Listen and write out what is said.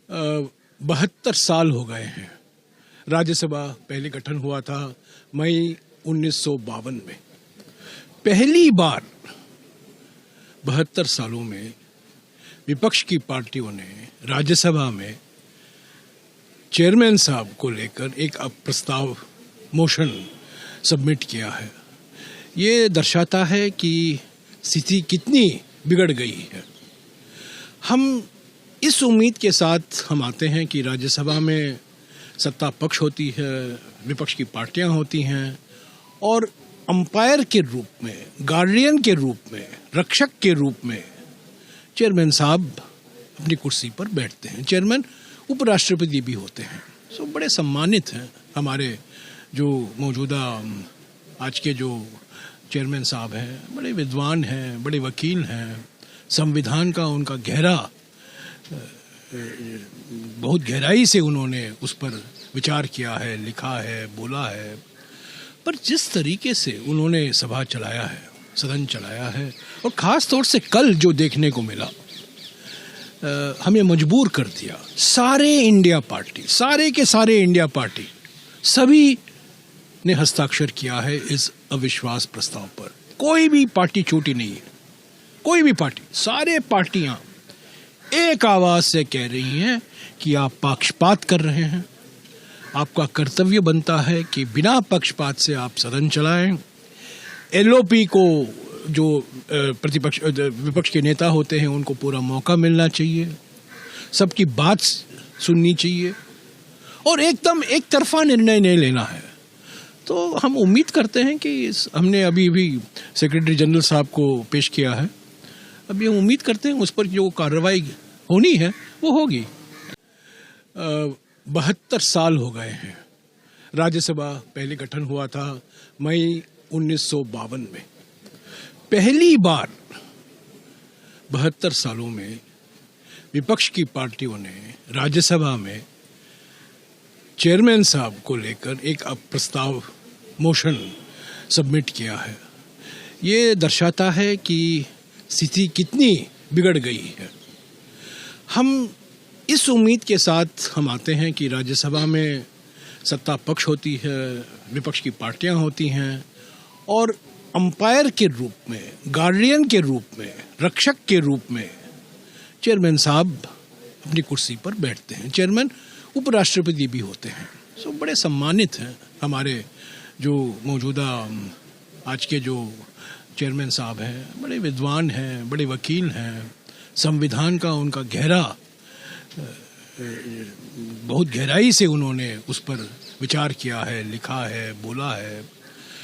72 साल हो गए हैं। राज्यसभा पहले गठन हुआ था मई 1952 में। पहली बार 72 सालों में विपक्ष की पार्टियों ने राज्यसभा में चेयरमैन साहब को लेकर एक प्रस्ताव मोशन सबमिट किया है। ये दर्शाता है कि स्थिति कितनी बिगड़ गई है। हम इस उम्मीद के साथ हम आते हैं कि राज्यसभा में सत्ता पक्ष होती है, विपक्ष की पार्टियां होती हैं और अंपायर के रूप में, गार्डियन के रूप में, रक्षक के रूप में चेयरमैन साहब अपनी कुर्सी पर बैठते हैं। चेयरमैन उपराष्ट्रपति भी होते हैं। सो बड़े सम्मानित हैं हमारे जो मौजूदा आज के जो चेयरमैन साहब हैं। बड़े विद्वान हैं, बड़े वकील हैं। संविधान का उनका बहुत गहराई से उन्होंने उस पर विचार किया है, लिखा है, बोला है। पर जिस तरीके से उन्होंने सभा चलाया है, सदन चलाया है, और ख़ास तौर से कल जो देखने को मिला हमें मजबूर कर दिया। सारे इंडिया पार्टी सभी ने हस्ताक्षर किया है इस अविश्वास प्रस्ताव पर। कोई भी पार्टी छोटी नहीं है, कोई भी पार्टी, सारे पार्टियां एक आवाज से कह रही हैं कि आप पक्षपात कर रहे हैं। आपका कर्तव्य बनता है कि बिना पक्षपात से आप सदन चलाएं। एलओपी को जो विपक्ष के नेता होते हैं उनको पूरा मौका मिलना चाहिए, सबकी बात सुननी चाहिए और एकदम एक तरफा निर्णय नहीं लेना है। तो हम उम्मीद करते हैं कि हमने अभी भी सेक्रेटरी जनरल साहब को पेश किया है। अभी हम उम्मीद करते हैं उस पर जो कार्रवाई होनी है वो होगी। 72 साल हो गए हैं। राज्यसभा पहले गठन हुआ था मई 1952 में। पहली बार 72 सालों में विपक्ष की पार्टियों ने राज्यसभा में चेयरमैन साहब को लेकर एक प्रस्ताव मोशन सबमिट किया है। ये दर्शाता है कि स्थिति कितनी बिगड़ गई है। हम इस उम्मीद के साथ हम आते हैं कि राज्यसभा में सत्ता पक्ष होती है, विपक्ष की पार्टियां होती हैं और अंपायर के रूप में, गार्डियन के रूप में, रक्षक के रूप में चेयरमैन साहब अपनी कुर्सी पर बैठते हैं। चेयरमैन उपराष्ट्रपति भी होते हैं। सो बड़े सम्मानित हैं हमारे जो मौजूदा आज के जो चेयरमैन साहब हैं। बड़े विद्वान हैं, बड़े वकील हैं। संविधान का उनका बहुत गहराई से उन्होंने उस पर विचार किया है, लिखा है, बोला है।